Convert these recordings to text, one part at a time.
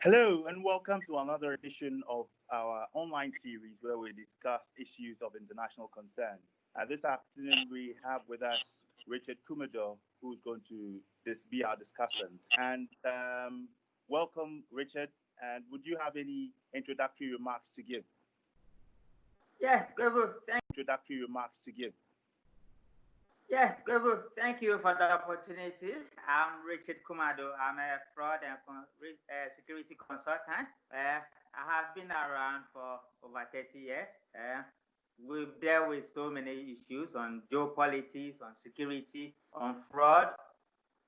Hello, and welcome to another edition of our online series where we discuss issues of international concern. This afternoon, we have with us Richard Kumado, who's going to be our discussant. And welcome, Richard. And would you have any introductory remarks to give? Yeah, good. Introductory remarks to give. Good. Thank you for the opportunity. I'm Richard Kumado. I'm a fraud and security consultant. I have been around for over 30 years. We've dealt with so many issues on geopolitics, on security, on fraud,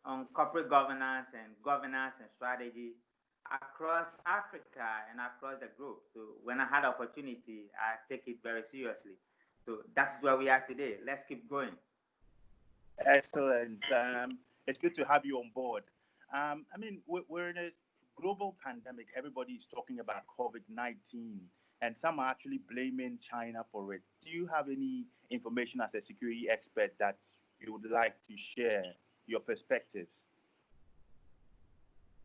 on corporate governance and strategy across Africa and across the globe. So when I had opportunity, I take it very seriously. So that's where we are today. Let's keep going. Excellent. It's good to have you on board. We're in a global pandemic. Everybody is talking about COVID-19, and some are actually blaming China for it. Do you have any information as a security expert that you would like to share your perspectives?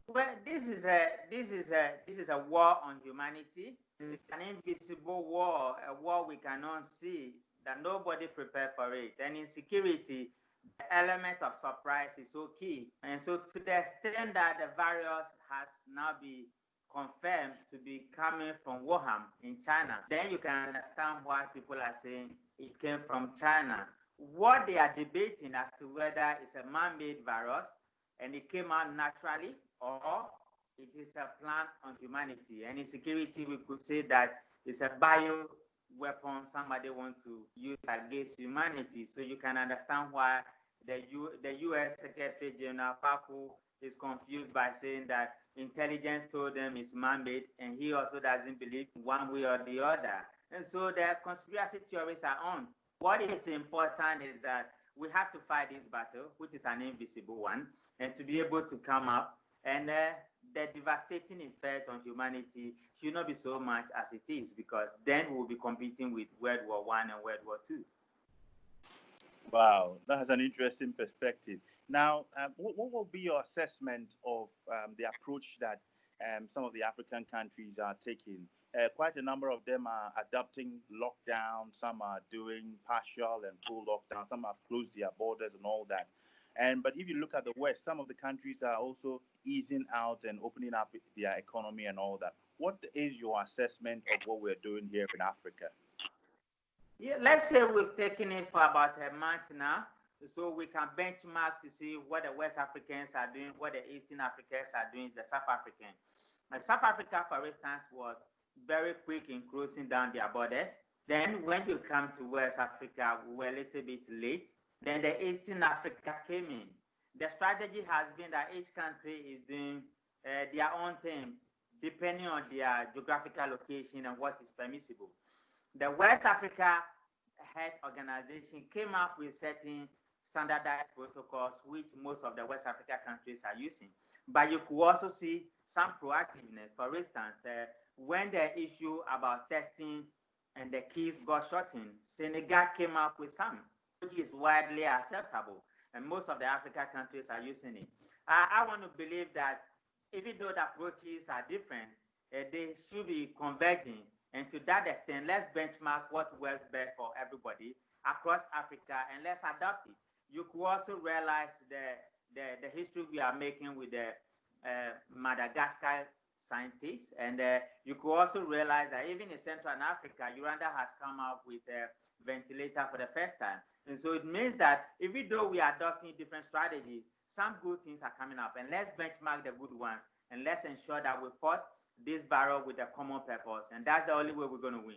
Well, this is a war on humanity. It's an invisible war, a war we cannot see, that nobody prepared for it. And in security, the element of surprise is so key. And so to the extent that the virus has now been confirmed to be coming from Wuhan in China, then you can understand why people are saying it came from China. What they are debating as to whether it's a man-made virus and it came out naturally, or it is a plan on humanity. And in security, we could say that it's a bio weapon somebody wants to use against humanity. So you can understand why the U.S. Secretary General Papu is confused by saying that intelligence told them it's man-made, and he also doesn't believe one way or the other. And so the conspiracy theories are on. What is important is that we have to fight this battle, which is an invisible one, and to be able to come up. And the devastating effect on humanity should not be so much as it is, because then we'll be competing with World War I and World War II. Wow, that's an interesting perspective. Now, what will be your assessment of the approach that some of the African countries are taking? Quite a number of them are adopting lockdown. Some are doing partial and full lockdown. Some have closed their borders and all that. But if you look at the West, some of the countries are also easing out and opening up their economy and all that. What is your assessment of what we're doing here in Africa? Yeah, let's say we've taken it for about a month now, so we can benchmark to see what the West Africans are doing, what the Eastern Africans are doing, the South Africans. South Africa, for instance, was very quick in closing down their borders. Then when you come to West Africa, we were a little bit late. Then the Eastern Africa came in. The strategy has been that each country is doing their own thing, depending on their geographical location and what is permissible. The West Africa Health Organization came up with certain standardized protocols, which most of the West Africa countries are using. But you could also see some proactiveness. For instance, when the issue about testing and the keys got shortened, Senegal came up with some, which is widely acceptable. And most of the Africa countries are using it. I want to believe that even though the approaches are different, they should be converging. And to that extent, let's benchmark what works best for everybody across Africa, and let's adopt it. You could also realize the history we are making with the Madagascar scientists, and you could also realize that even in Central Africa, Uganda has come up with a ventilator for the first time. And so it means that even though we are adopting different strategies, some good things are coming up, and let's benchmark the good ones, and let's ensure that we fought this battle with a common purpose, and that's the only way we're going to win.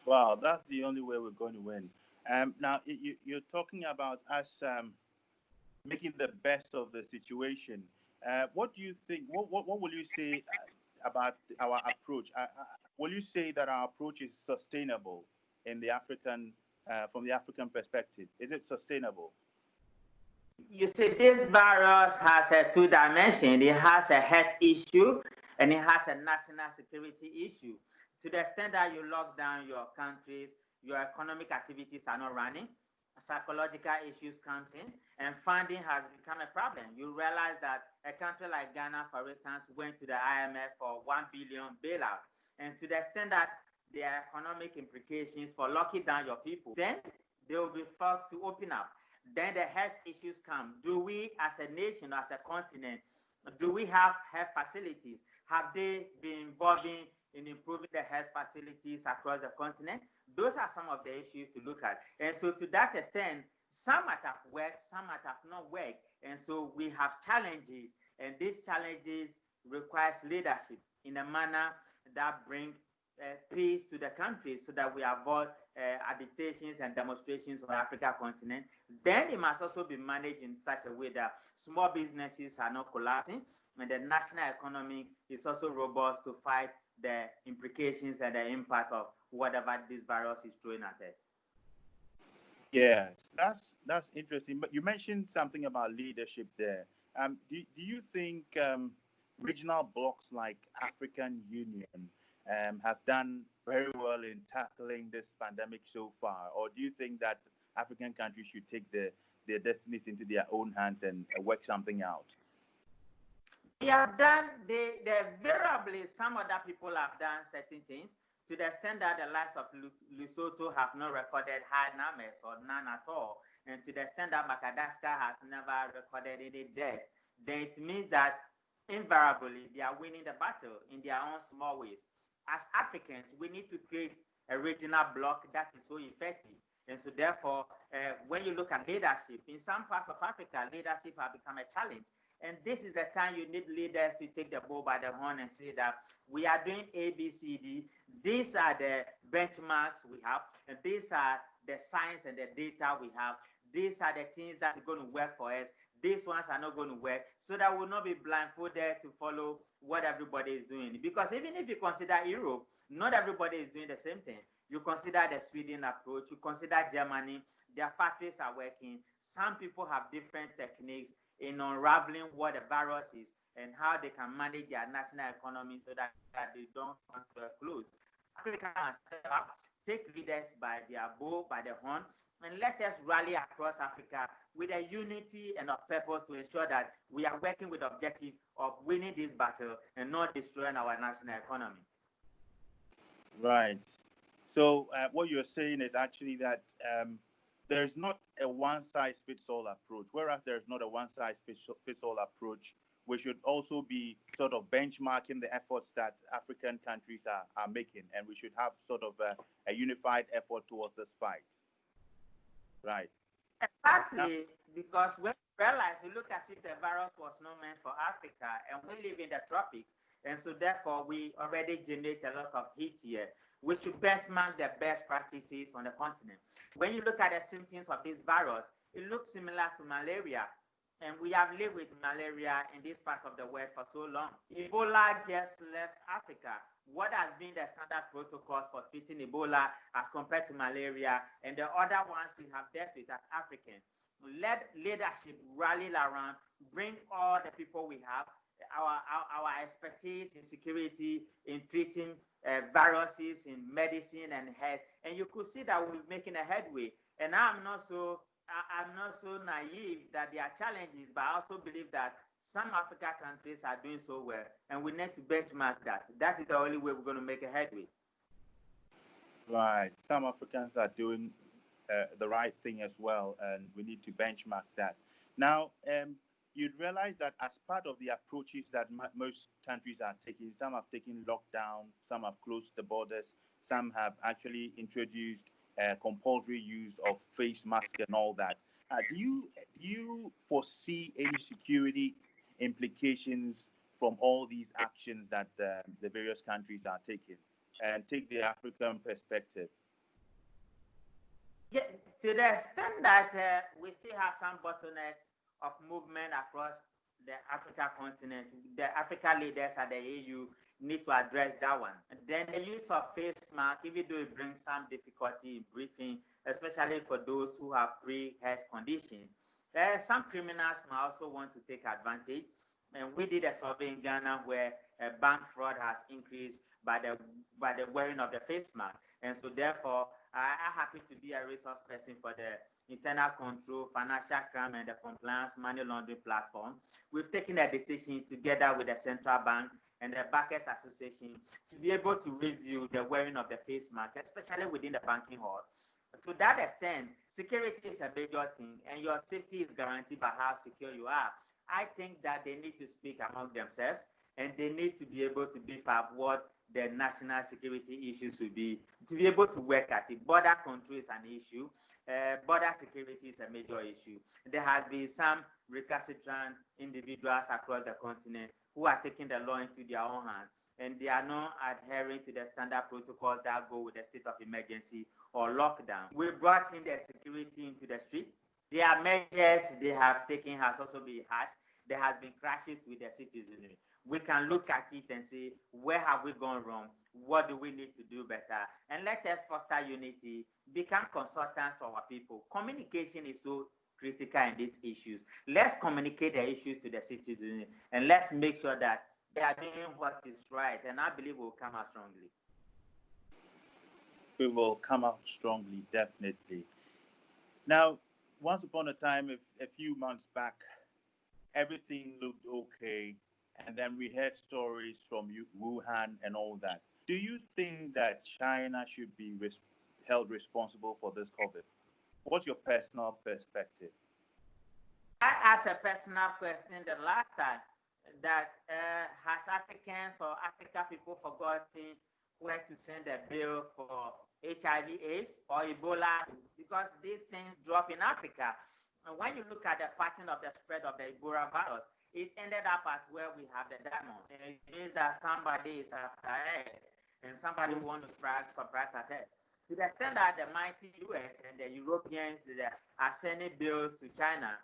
Wow, that's the only way we're going to win. Now, you're talking about us making the best of the situation. What do you think? What will you say about our approach? Will you say that our approach is sustainable in the African, from the African perspective? Is it sustainable? You see, this virus has a two dimension. It has a health issue and it has a national security issue. To the extent that you lock down your countries, your economic activities are not running. psychological issues comes in, and funding has become a problem. You realize that a country like Ghana, for instance, went to the IMF for 1 billion bailout, and to the extent that there are economic implications for locking down your people, then they will be forced to open up. Then the health issues come. Do we, as a nation, as a continent, do we have health facilities? Have they been involving in improving the health facilities across the continent? Those are some of the issues to look at. And so to that extent, some might have worked, some might have not worked. And so we have challenges, and these challenges requires leadership in a manner that bring peace to the country so that we avoid agitations and demonstrations on the Africa continent. Then it must also be managed in such a way that small businesses are not collapsing, and the national economy is also robust to fight the implications and the impact of whatever this virus is throwing at us. Yes, that's interesting. But you mentioned something about leadership there. Do you think regional blocs like African Union have done very well in tackling this pandemic so far, or do you think that African countries should take their destinies into their own hands and work something out? They have done, they variably, some other people have done certain things to the extent that the likes of Lesotho have not recorded high numbers or none at all. And to the extent that Madagascar has never recorded any death, then it means that invariably they are winning the battle in their own small ways. As Africans, we need to create a regional bloc that is so effective. And so therefore, when you look at leadership, in some parts of Africa, leadership has become a challenge. And this is the time you need leaders to take the bull by the horn and say that we are doing A, B, C, D. These are the benchmarks we have, and these are the science and the data we have. These are the things that are going to work for us. These ones are not going to work, so that we'll not be blindfolded to follow what everybody is doing. Because even if you consider Europe, not everybody is doing the same thing. You consider the Sweden approach, you consider Germany, their factories are working. Some people have different techniques in unraveling what the virus is and how they can manage their national economy so that they don't come to a close. Africa must step up, take leaders by their bull, by the horn, and let us rally across Africa with a unity and of purpose to ensure that we are working with the objective of winning this battle and not destroying our national economy. Right. So what you're saying is actually that there's not a one size fits all approach. Whereas there's not a one size fits all approach, we should also be sort of benchmarking the efforts that African countries are making, and we should have sort of a unified effort towards this fight. Right. Now, Exactly, because when you realize, you look as if the virus was not meant for Africa, and we live in the tropics, and so therefore we already generate a lot of heat here. We should benchmark the best practices on the continent. When you look at the symptoms of this virus, it looks similar to malaria, and we have lived with malaria in this part of the world for so long. Ebola just left Africa. What has been the standard protocols for treating Ebola as compared to malaria and the other ones we have dealt with as Africans? Let leadership rally around, bring all the people we have, our expertise in security, in treating viruses, in medicine and health, and you could see that we're making a headway. And I'm not so naive that there are challenges, but I also believe that some African countries are doing so well, and we need to benchmark that. That is the only way we're going to make a headway. right. Some Africans are doing the right thing as well, and we need to benchmark that. Now, you'd realize that as part of the approaches that most countries are taking, some have taken lockdown, some have closed the borders, some have actually introduced compulsory use of face masks and all that. Do you foresee any security implications from all these actions that the various countries are taking? And take the African perspective. Yeah, to the extent that we still have some bottlenecks of movement across the Africa continent, the Africa leaders at the AU need to address that one. And then the use of face mask, even though it brings some difficulty in breathing, especially for those who have pre-health conditions, some criminals might also want to take advantage. And we did a survey in Ghana where bank fraud has increased, by the wearing of the face mask. And so therefore, I'm happy to be a resource person for the internal control, financial crime, and the compliance money laundering platform. We've taken a decision together with the central bank and the Bankers Association to be able to review the wearing of the face mask, especially within the banking hall. To that extent, security is a major thing, and your safety is guaranteed by how secure you are. I think that they need to speak among themselves, and they need to be able to beef up what the national security issues will be, to be able to work at it. Border control is an issue. Border security is a major issue. There has been some recalcitrant individuals across the continent who are taking the law into their own hands, and they are not adhering to the standard protocols that go with the state of emergency or lockdown. We brought in the security into the street. Their measures they have taken has also been harsh. There has been crashes with the citizenry. We can look at it and say, where have we gone wrong? What do we need to do better? And let us foster unity, become consultants to our people. Communication is so critical in these issues. Let's communicate the issues to the citizens, and let's make sure that they are doing what is right. And I believe we'll come out strongly. We will come out strongly, definitely. Now, once upon a time, a few months back, everything looked okay, and then we heard stories from Wuhan and all that. Do you think that China should be held responsible for this COVID? What's your personal perspective? I asked a personal question the last time that has Africans or Africa people forgotten where to send a bill for HIV/AIDS or Ebola? Because these things drop in Africa. And when you look at the pattern of the spread of the Ebola virus, it ended up at where we have the diamonds. And it means that somebody is after it, and somebody want to surprise at it. To the extent that the mighty US and the Europeans are sending bills to China,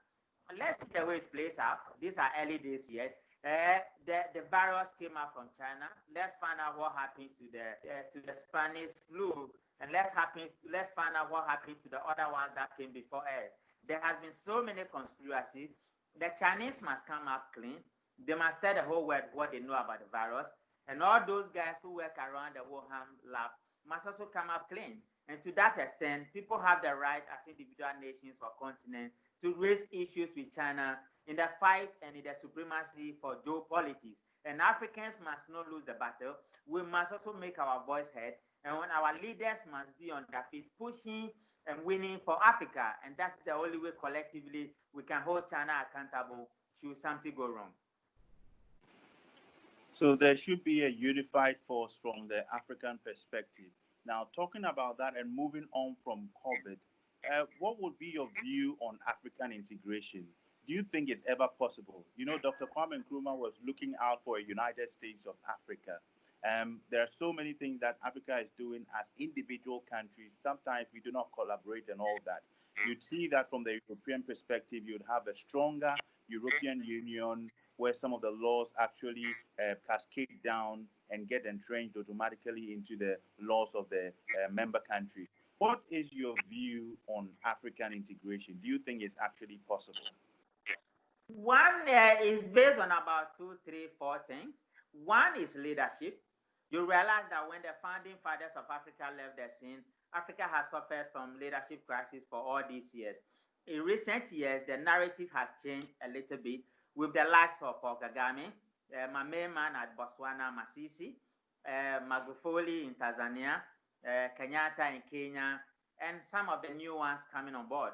let's see the way it plays out. These are early days yet. The virus came out from China. Let's find out what happened to the Spanish flu, and let's find out what happened to the other ones that came before us. There has been so many conspiracies. The Chinese must come up clean. They must tell the whole world what they know about the virus, and all those guys who work around the Wuhan lab must also come up clean. And to that extent, people have the right as individual nations or continents to raise issues with China in the fight and in the supremacy for geopolitics. And Africans must not lose the battle. We must also make our voice heard. And when our leaders must be on their feet, pushing and winning for Africa. And that's the only way collectively we can hold China accountable should something go wrong. So there should be a unified force from the African perspective. Now, talking about that and moving on from COVID, what would be your view on African integration? Do you think it's ever possible? You know, Dr. Kwame Nkrumah was looking out for a United States of Africa. There are so many things that Africa is doing as individual countries. Sometimes we do not collaborate and all that. You'd see that from the European perspective, you'd have a stronger European Union where some of the laws actually cascade down and get entrenched automatically into the laws of the member countries. What is your view on African integration? Do you think it's actually possible? One is based on about two, three, four things. One is leadership. You realize that when the founding fathers of Africa left the scene, Africa has suffered from leadership crisis for all these years. In recent years, the narrative has changed a little bit with the likes of Paul Kagame, my main man at Botswana, Masisi, Magufuli in Tanzania, Kenyatta in Kenya, and some of the new ones coming on board.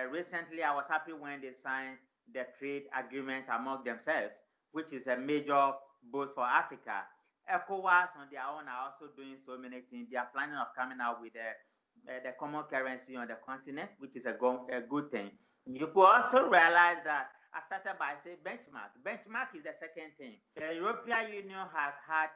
Recently, I was happy when they signed the trade agreement among themselves, which is a major boost for Africa. ECOWAS on their own are also doing so many things. They are planning of coming out with the common currency on the continent, which is a good thing. You could also realize that I started by saying benchmark. Benchmark is the second thing. The European Union has had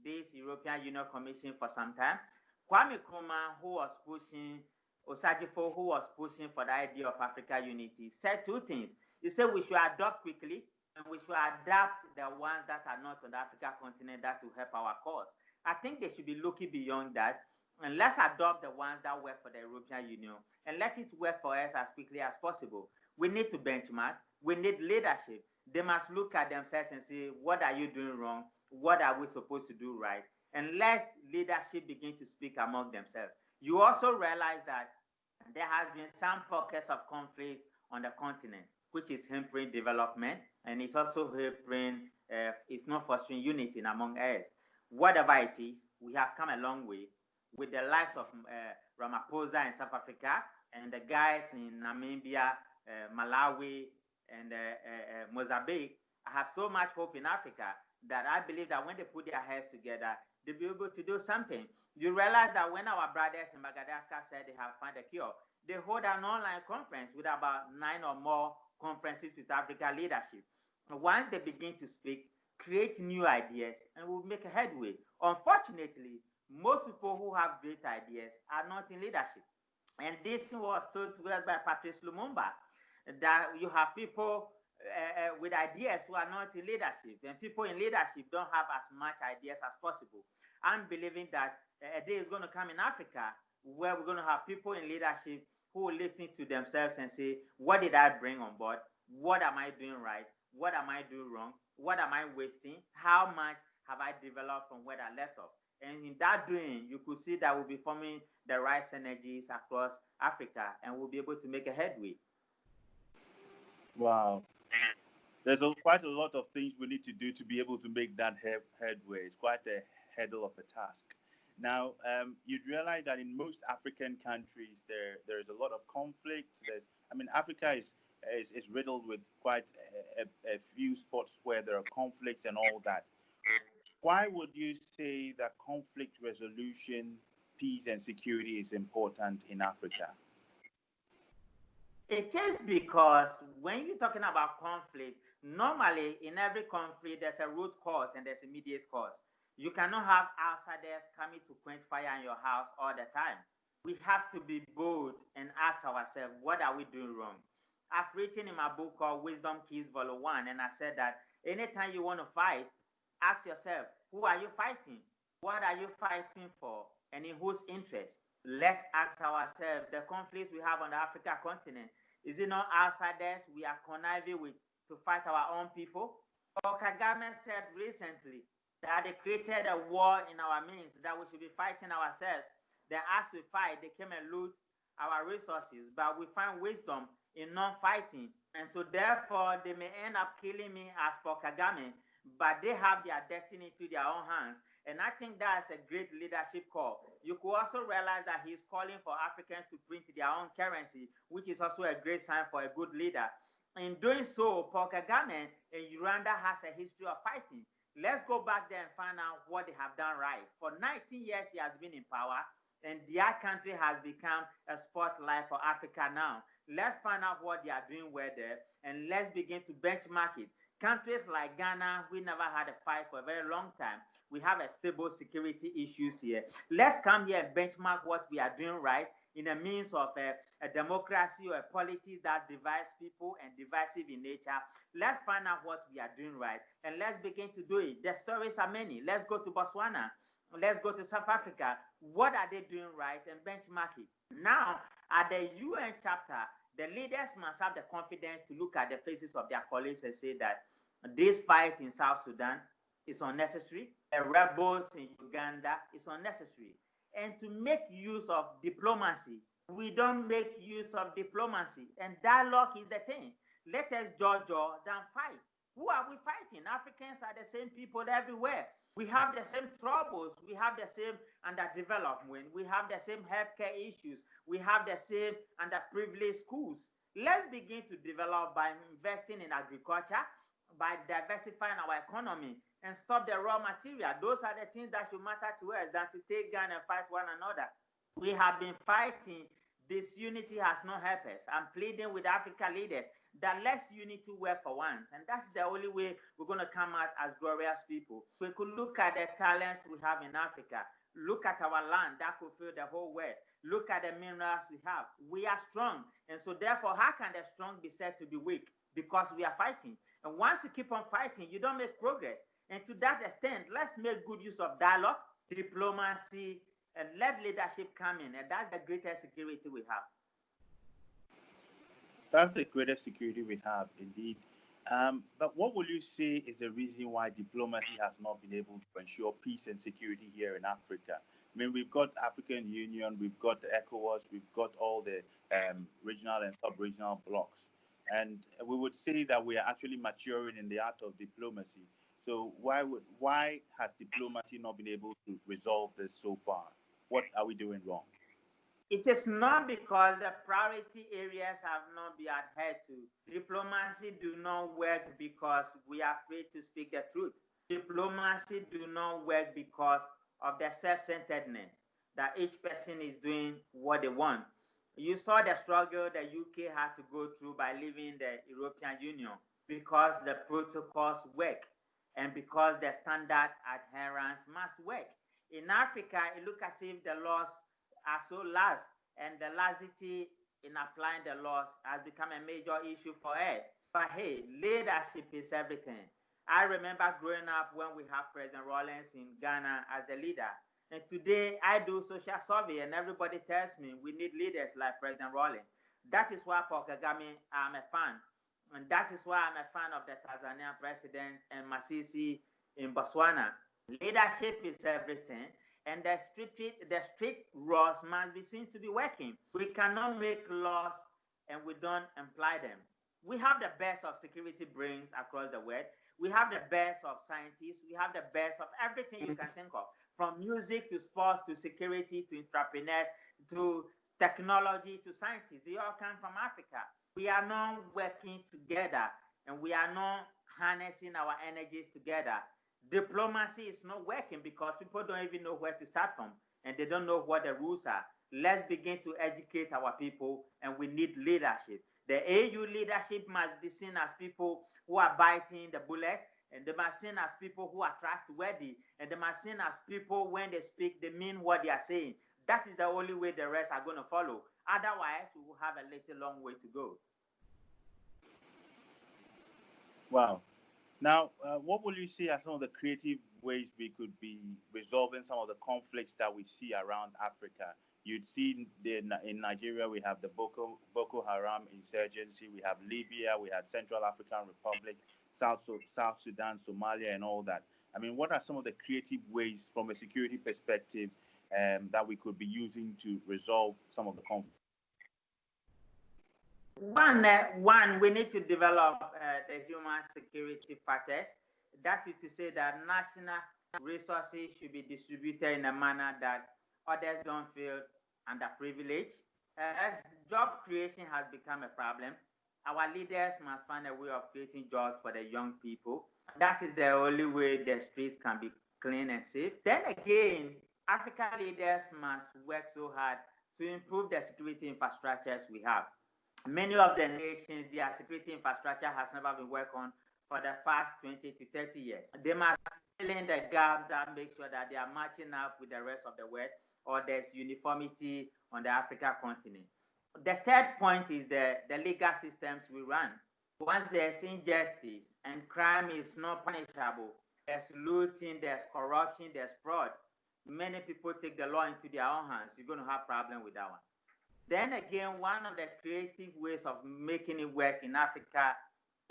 this European Union Commission for some time. Kwame Nkrumah, who was pushing, Osajifo, who was pushing for the idea of Africa unity, said two things. He said we should adopt quickly, and we should adapt the ones that are not on the Africa continent that will help our cause. I think they should be looking beyond that, and let's adopt the ones that work for the European Union and let it work for us as quickly as possible. We need to benchmark. We need leadership. They must look at themselves and say, what are you doing wrong? What are we supposed to do right? and let leadership begin to speak among themselves. You also realize that there has been some pockets of conflict on the continent, which is hindering development, and it's also hindering, it's not fostering unity among us. Whatever it is, we have come a long way with the likes of Ramaphosa in South Africa and the guys in Namibia, Malawi, and Mozambique. I have so much hope in Africa that I believe that when they put their heads together, they'll be able to do something. You realize that when our brothers in Madagascar said they have found a cure, they hold an online conference with about 9 or more conferences with African leadership. Once they begin to speak, create new ideas, and we'll make a headway. Unfortunately, most people who have great ideas are not in leadership. And this thing was told to us by Patrice Lumumba, that you have people with ideas who are not in leadership, and people in leadership don't have as much ideas as possible. I'm believing that a day is going to come in Africa where we're going to have people in leadership who will listen to themselves and say, what did I bring on board? What am I doing right? What am I doing wrong? What am I wasting? How much have I developed from where I left off? And in that doing, you could see that we'll be forming the right synergies across Africa, and we'll be able to make a headway. Wow. There's quite a lot of things we need to do to be able to make that headway. It's quite a hurdle of a task. Now, you'd realize that in most African countries, there is a lot of conflict. Africa is riddled with quite a few spots where there are conflicts and all that. Why would you say that conflict resolution, peace, and security is important in Africa? It is because when you're talking about conflict, normally in every conflict, there's a root cause and there's immediate cause. You cannot have outsiders coming to quench fire in your house all the time. We have to be bold and ask ourselves, what are we doing wrong? I've written in my book called Wisdom Keys Volume 1, and I said that anytime you want to fight, ask yourself, who are you fighting? What are you fighting for? And in whose interest? Let's ask ourselves, the conflicts we have on the Africa continent, is it not outsiders we are conniving with to fight our own people? Paul Kagame said recently that they created a war in our midst, that we should be fighting ourselves. Then as we fight, they came and loot our resources, but we find wisdom in not fighting. And so therefore, they may end up killing me as Paul Kagame, but they have their destiny to their own hands. And I think that's a great leadership call. You could also realize that he's calling for Africans to print their own currency, which is also a great sign for a good leader. In doing so, Paul Kagame in Uganda has a history of fighting. Let's go back there and find out what they have done right. For 19 years, he has been in power, and their country has become a spotlight for Africa now. Let's find out what they are doing well there, and let's begin to benchmark it. Countries like Ghana, we never had a fight for a very long time. We have a stable security issues here. Let's come here and benchmark what we are doing right in a means of a democracy or a politics that divides people and divisive in nature. Let's find out what we are doing right and let's begin to do it. The stories are many. Let's go to Botswana. Let's go to South Africa. What are they doing right and benchmark it? Now, at the UN chapter, the leaders must have the confidence to look at the faces of their colleagues and say that this fight in South Sudan is unnecessary. The rebels in Uganda is unnecessary. And to make use of diplomacy, we don't make use of diplomacy. And dialogue is the thing. Let us judge than fight. Who are we fighting? Africans are the same people everywhere. We have the same troubles. We have the same underdevelopment. We have the same healthcare issues. We have the same underprivileged schools. Let's begin to develop by investing in agriculture, by diversifying our economy, and stop the raw material. Those are the things that should matter to us than to take gun and fight one another. We have been fighting. This unity has not helped us. I'm pleading with African leaders that let's unity work for once. And that's the only way we're going to come out as glorious people. We could look at the talent we have in Africa. Look at our land that could fill the whole world. Look at the minerals we have. We are strong. And so therefore, how can the strong be said to be weak? Because we are fighting. And once you keep on fighting, you don't make progress. And to that extent, let's make good use of dialogue, diplomacy, and let leadership come in. And that's the greatest security we have. That's the greatest security we have, indeed. But what will you say is the reason why diplomacy has not been able to ensure peace and security here in Africa? I mean, we've got African Union, we've got the ECOWAS, we've got all the regional and sub-regional blocks, and we would say that we are actually maturing in the art of diplomacy. So why has diplomacy not been able to resolve this so far? What are we doing wrong? It is not because the priority areas have not been adhered to. Diplomacy do not work because we are afraid to speak the truth. Diplomacy do not work because of the self-centeredness that each person is doing what they want. You saw the struggle the UK had to go through by leaving the European Union because the protocols work and because the standard adherence must work. In Africa, it looks as if the laws are so lax, and the laxity in applying the laws has become a major issue for us. But hey, leadership is everything. I remember growing up when we have President Rawlings in Ghana as the leader. And today I do social survey and everybody tells me we need leaders like President Rawlings. That is why Paul Kagame, I'm a fan. And that is why I'm a fan of the Tanzanian president and Masisi in Botswana. Leadership is everything, and the strict laws must be seen to be working. We cannot make laws and we don't apply them. We have the best of security brains across the world. We have the best of scientists. We have the best of everything you can think of, from music to sports to security to entrepreneurs to technology to scientists. They all come from Africa. We are not working together and we are not harnessing our energies together. Diplomacy is not working because people don't even know where to start from and they don't know what the rules are. Let's begin to educate our people, and we need leadership. The AU leadership must be seen as people who are biting the bullet, and they must be seen as people who are trustworthy, and they must be seen as people when they speak, they mean what they are saying. That is the only way the rest are going to follow. Otherwise, we will have a little long way to go. Wow. Now, what will you say are some of the creative ways we could be resolving some of the conflicts that we see around Africa? You'd see in Nigeria, we have the Boko Haram insurgency, we have Libya, we have Central African Republic, South Sudan, Somalia, and all that. I mean, what are some of the creative ways from a security perspective that we could be using to resolve some of the conflicts? One, we need to develop the human security factors. That is to say that national resources should be distributed in a manner that others don't feel underprivileged. Uh, Job creation has become a problem. Our leaders must find a way of creating jobs for the young people. That is the only way the streets can be clean and safe. Then again, African leaders must work so hard to improve the security infrastructures we have. Many of the nations, their security infrastructure has never been worked on for the past 20 to 30 years. They must fill in the gap that makes sure that they are matching up with the rest of the world, or there's uniformity on the African continent. The third point is the legal systems we run. Once there's injustice and crime is not punishable, there's looting, there's corruption, there's fraud. Many people take the law into their own hands. You're going to have problem with that one. Then again, one of the creative ways of making it work in Africa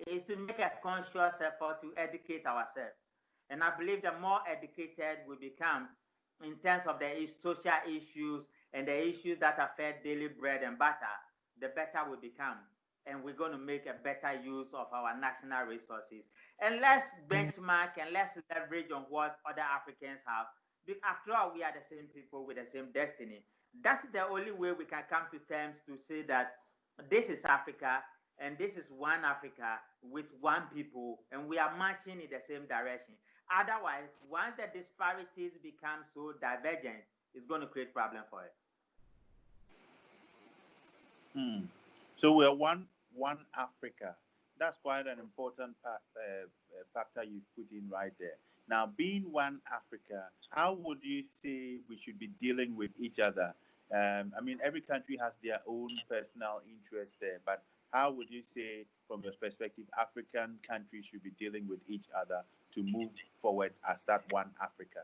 is to make a conscious effort to educate ourselves. And I believe the more educated we become in terms of the social issues and the issues that affect daily bread and butter, the better we become. And we're going to make a better use of our national resources. And let's benchmark and let's leverage on what other Africans have. After all, we are the same people with the same destiny. That's the only way we can come to terms to say that this is Africa and this is one Africa with one people, and we are marching in the same direction. Otherwise, once the disparities become so divergent, it's going to create problem for us. Hmm. So we're one Africa. That's quite an important factor you put in right there. Now, being one Africa, how would you say we should be dealing with each other? I mean, every country has their own personal interests there, but how would you say, from your perspective, African countries should be dealing with each other to move forward as that one Africa?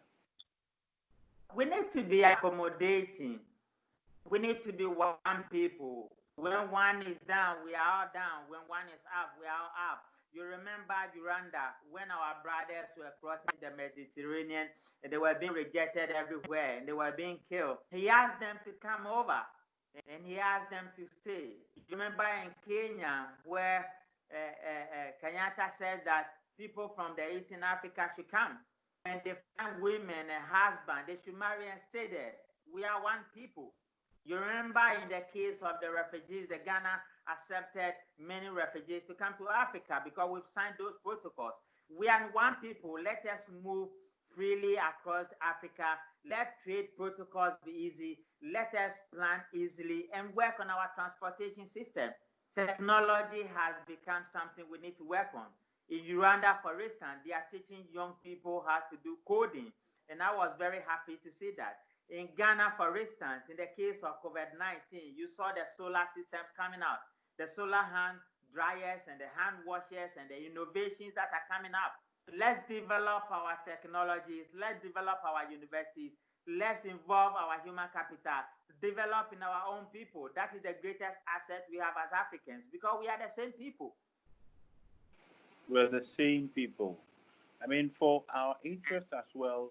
We need to be accommodating. We need to be one people. When one is down, we are all down. When one is up, we are all up. You remember Uganda when our brothers were crossing the Mediterranean and they were being rejected everywhere and they were being killed. He asked them to come over and he asked them to stay. You remember in Kenya where Kenyatta said that people from the Eastern Africa should come. When they find women and husband, they should marry and stay there. We are one people. You remember in the case of the refugees, the Ghana accepted many refugees to come to Africa because we've signed those protocols. We are one people. Let us move freely across Africa. Let trade protocols be easy. Let us plan easily and work on our transportation system. Technology has become something we need to work on. In Uganda, for instance, they are teaching young people how to do coding. And I was very happy to see that. In Ghana, for instance, in the case of COVID-19, you saw the solar systems coming out, the solar hand dryers and the hand washers and the innovations that are coming up. Let's develop our technologies. Let's develop our universities. Let's involve our human capital, develop in our own people. That is the greatest asset we have as Africans because we are the same people. We're the same people. I mean, for our interest as well,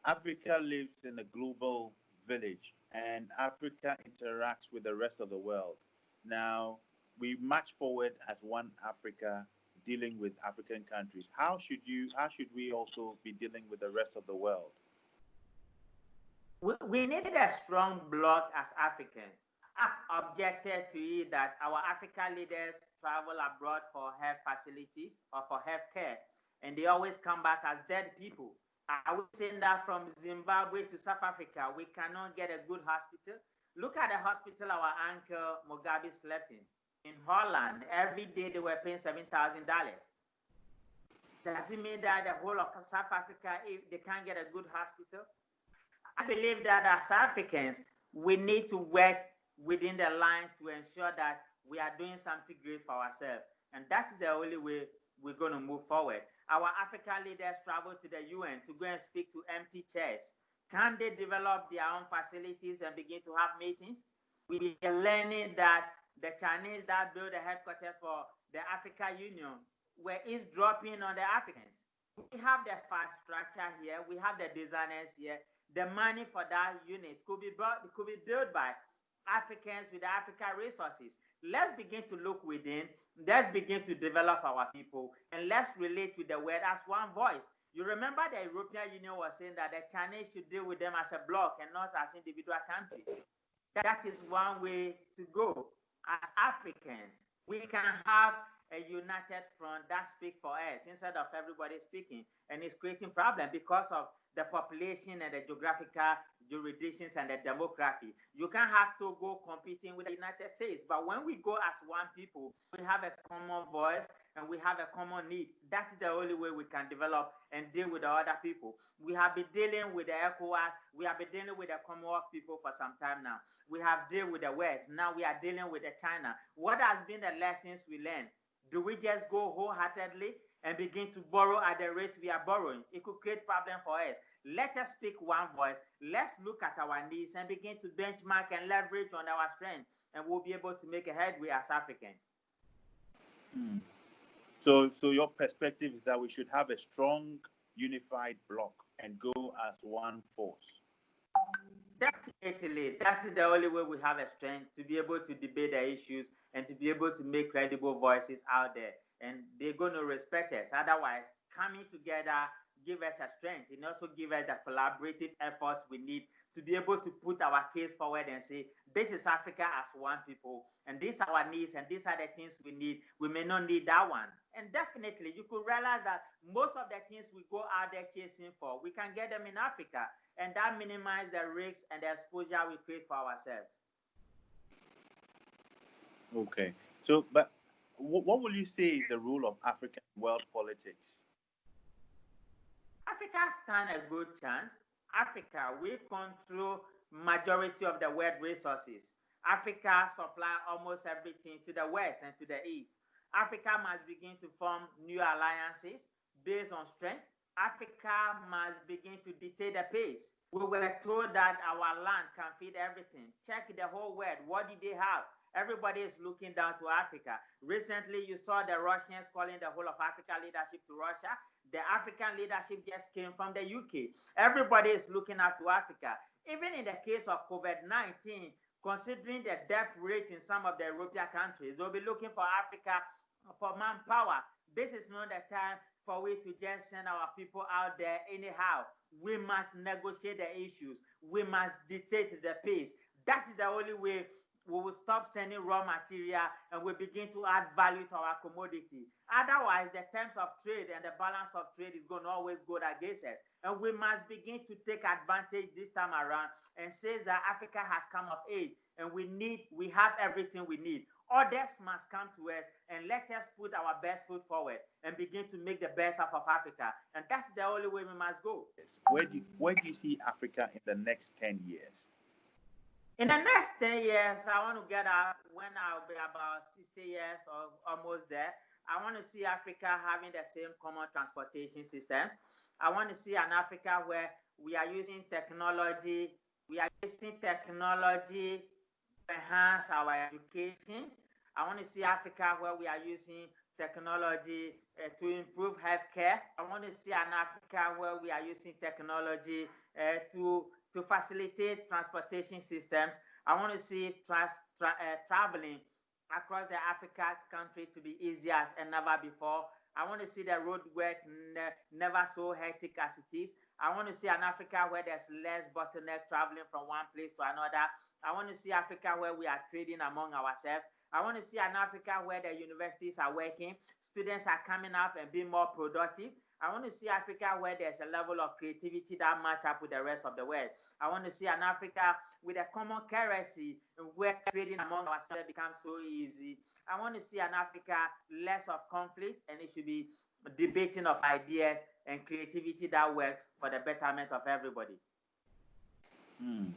Africa lives in a global village and Africa interacts with the rest of the world. Now, we march forward as one Africa dealing with African countries. How should we also be dealing with the rest of the world? We need a strong bloc as Africans. I've objected to it that our African leaders travel abroad for health facilities or for health care, and they always come back as dead people. Are we saying that from Zimbabwe to South Africa, we cannot get a good hospital? Look at the hospital our uncle Mugabe slept in. In Holland, every day they were paying $7,000. Does it mean that the whole of South Africa, if they can't get a good hospital? I believe that as Africans, we need to work within the lines to ensure that we are doing something great for ourselves. And that's the only way we're going to move forward. Our African leaders travel to the UN to go and speak to empty chairs. Can they develop their own facilities and begin to have meetings? We are learning that the Chinese that built the headquarters for the Africa Union were eavesdropping on the Africans. We have the fast structure here, we have the designers here. The money for that unit could be built by Africans with African resources. Let's begin to look within. Let's begin to develop our people, and let's relate with the world as one voice. You remember the European Union was saying that the Chinese should deal with them as a bloc and not as individual countries. That is one way to go. As Africans, we can have a united front that speaks for us instead of everybody speaking, and it's creating problems because of the population and the geographical jurisdictions and the demography. You can't have Togo competing with the United States, but when we go as one people, we have a common voice and we have a common need. That's the only way we can develop and deal with the other people. We have been dealing with the ECOWAS, we have been dealing with the Commonwealth people for some time now. We have dealt with the West, now we are dealing with the China. What has been the lessons we learned? Do we just go wholeheartedly and begin to borrow at the rate we are borrowing? It could create problem for us. Let us speak one voice. Let's look at our needs and begin to benchmark and leverage on our strength, and we'll be able to make a headway as Africans. Hmm. So your perspective is that we should have a strong, unified bloc and go as one force. Definitely, that's the only way we have a strength to be able to debate the issues and to be able to make credible voices out there. And they're going to respect us. Otherwise, coming together give us a strength and also give us the collaborative effort we need to be able to put our case forward and say, this is Africa as one people, and these are our needs, and these are the things we need. We may not need that one. And definitely, you could realize that most of the things we go out there chasing for, we can get them in Africa, and that minimizes the risks and the exposure we create for ourselves. Okay. So, but what will you say is the role of African world politics? Africa stand a good chance. Africa, we control majority of the world resources. Africa supply almost everything to the west and to the east. Africa must begin to form new alliances based on strength. Africa must begin to dictate the pace. We were told that our land can feed everything. Check the whole world. What did they have? Everybody is looking down to Africa. Recently, you saw the Russians calling the whole of Africa leadership to Russia. The African leadership just came from the UK. Everybody is looking up to Africa. Even in the case of COVID-19, considering the death rate in some of the European countries, they'll be looking for Africa for manpower. This is not the time for we to just send our people out there anyhow. We must negotiate the issues. We must dictate the pace. That is the only way we will stop sending raw material and we begin to add value to our commodity. Otherwise, the terms of trade and the balance of trade is going to always go against us. And we must begin to take advantage this time around and say that Africa has come of age and we have everything we need. Others must come to us and let us put our best foot forward and begin to make the best out of Africa. And that's the only way we must go. Where do you see Africa in the next 10 years? In the next 10 years, I want to get up when I'll be about 60 years or almost there. I want to see Africa having the same common transportation systems. I want to see an Africa where we are using technology. We are using technology to enhance our education. I want to see Africa where we are using technology to improve healthcare. I want to see an Africa where we are using technology to facilitate transportation systems. I want to see traveling across the Africa country to be easier as never before. I want to see the road work never so hectic as it is. I want to see an Africa where there's less bottleneck traveling from one place to another. I want to see Africa where we are trading among ourselves. I want to see an Africa where the universities are working, students are coming up and being more productive. I want to see Africa where there's a level of creativity that match up with the rest of the world. I want to see an Africa with a common currency where trading among ourselves becomes so easy. I want to see an Africa less of conflict, and it should be debating of ideas and creativity that works for the betterment of everybody. Hmm.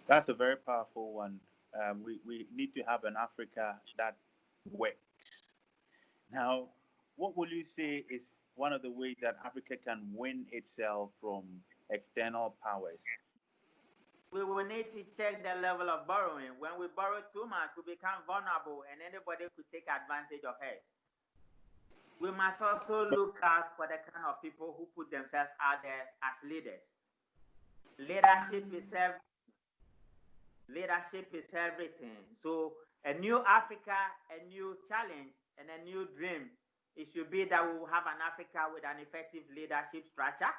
That's a very powerful one. We need to have an Africa that works. Now, what will you say is one of the ways that Africa can win itself from external powers? We will need to check the level of borrowing. When we borrow too much, we become vulnerable and anybody could take advantage of us. We must also look out for the kind of people who put themselves out there as leaders. Leadership is everything. Leadership is everything. So a new Africa, a new challenge, and a new dream. It should be that we will have an Africa with an effective leadership structure.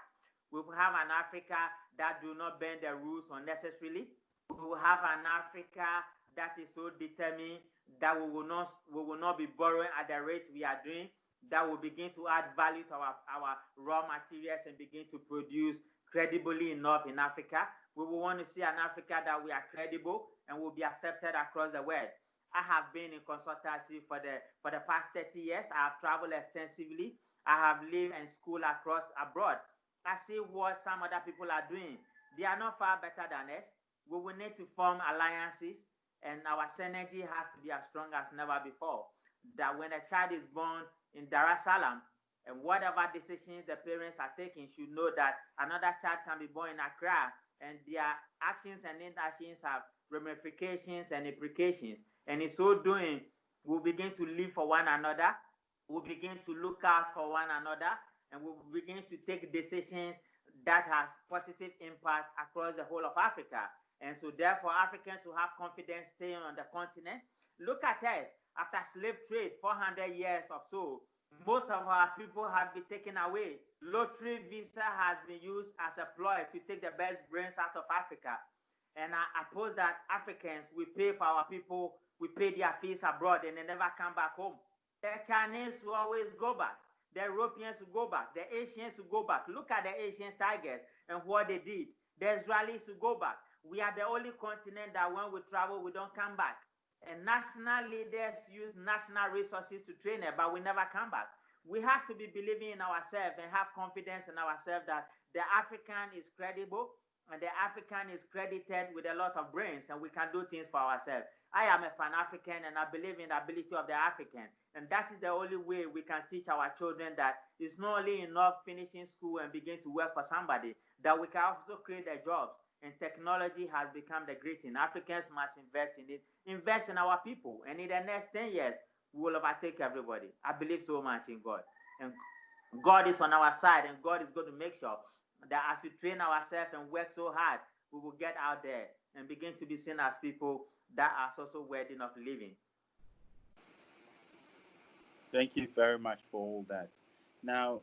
We will have an Africa that do not bend the rules unnecessarily. We will have an Africa that is so determined that we will not be borrowing at the rate we are doing, that will begin to add value to our raw materials and begin to produce credibly enough in Africa. We will want to see an Africa that we are credible and will be accepted across the world. I have been in consultancy for the past 30 years. I have traveled extensively. I have lived and schooled across abroad. I see what some other people are doing. They are not far better than us. We will need to form alliances, and our synergy has to be as strong as never before. That when a child is born in Dar es Salaam, and whatever decisions the parents are taking should know that another child can be born in Accra, and their actions and inactions have ramifications and implications. And in so doing, we'll begin to live for one another, we'll begin to look out for one another, and we'll begin to take decisions that has positive impact across the whole of Africa. And so therefore, Africans will have confidence staying on the continent. Look at us. After slave trade, 400 years or so, most of our people have been taken away. Lottery visa has been used as a ploy to take the best brains out of Africa. And I oppose that Africans, we pay for our people, we pay their fees abroad and they never come back home. The Chinese will always go back. The Europeans will go back. The Asians will go back. Look at the Asian tigers and what they did. The Israelis will go back. We are the only continent that when we travel, we don't come back. And national leaders use national resources to train it, but we never come back. We have to be believing in ourselves and have confidence in ourselves that the African is credible and the African is credited with a lot of brains and we can do things for ourselves. I am a Pan-African and I believe in the ability of the African. And that is the only way we can teach our children that it's not only enough finishing school and begin to work for somebody, that we can also create the jobs. And technology has become the great thing. Africans must invest in it, invest in our people. And in the next 10 years, we will overtake everybody. I believe so much in God. And God is on our side, and God is going to make sure that as we train ourselves and work so hard, we will get out there and begin to be seen as people that are also worthy of living. Thank you very much for all that. Now,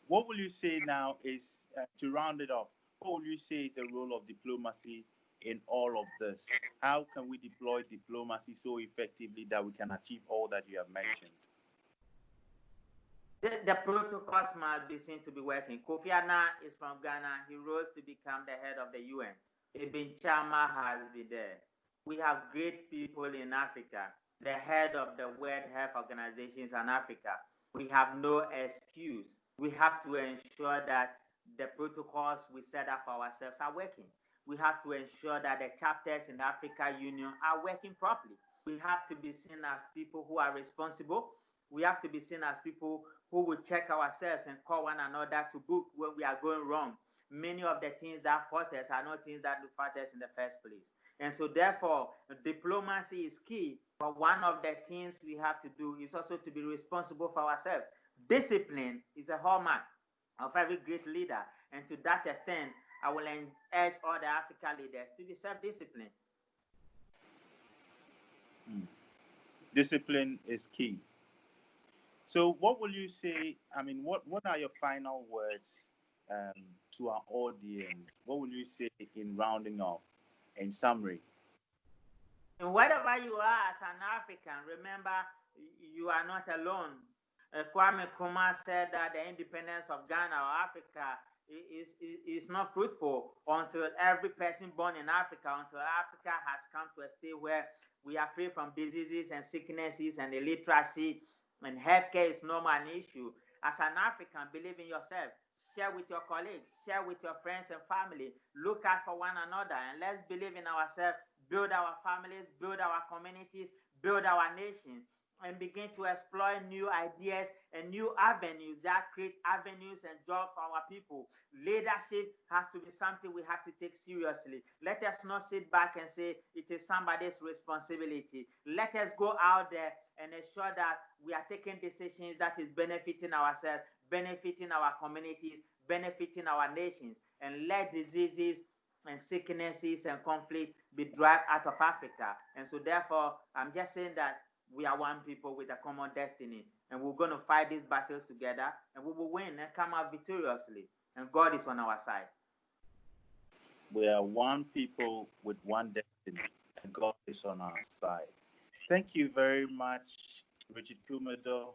what will you say now is to round it off? What will you say is the role of diplomacy in all of this? How can we deploy diplomacy so effectively that we can achieve all that you have mentioned? The protocols must be seen to be working. Kofi Annan is from Ghana. He rose to become the head of the UN. Ibn Chama has been there. We have great people in Africa. The head of the World Health Organization is in Africa. We have no excuse. We have to ensure that the protocols we set up for ourselves are working. We have to ensure that the chapters in the Africa Union are working properly. We have to be seen as people who are responsible. We have to be seen as people who will check ourselves and call one another to book when we are going wrong. Many of the things that fought us are not things that fought us in the first place. And so, therefore, diplomacy is key. But one of the things we have to do is also to be responsible for ourselves. Discipline is a hallmark of every great leader. And to that extent, I will urge all the African leaders to be self disciplined. Hmm. Discipline is key. So, what will you say? I mean, what are your final words to our audience? What will you say in rounding off, in summary? And wherever you are as an African, remember you are not alone. Kwame Nkrumah said that the independence of Ghana or Africa is not fruitful until every person born in Africa, until Africa has come to a state where we are free from diseases and sicknesses and illiteracy, and healthcare is no more an issue. As an African, believe in yourself. Share with your colleagues, share with your friends and family. Look out for one another, and let's believe in ourselves, build our families, build our communities, build our nation, and begin to explore new ideas and new avenues that create avenues and jobs for our people. Leadership has to be something we have to take seriously. Let us not sit back and say it is somebody's responsibility. Let us go out there and ensure that we are taking decisions that is benefiting ourselves, benefiting our communities, benefiting our nations, and let diseases and sicknesses and conflict be driven out of Africa. And so, therefore, I'm just saying that we are one people with a common destiny, and we're going to fight these battles together, and we will win and come out victoriously. And God is on our side. We are one people with one destiny, and God is on our side. Thank you very much, Richard Kumedo.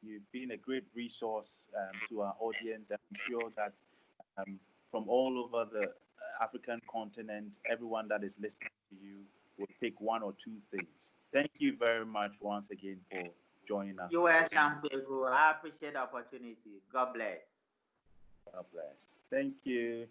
You've been a great resource to our audience. I'm sure that um, from all over the African continent, everyone that is listening to you will pick one or two things. Thank you very much once again for joining us You're on this. welcome, Bego. I appreciate the opportunity. God bless. God bless. Thank you.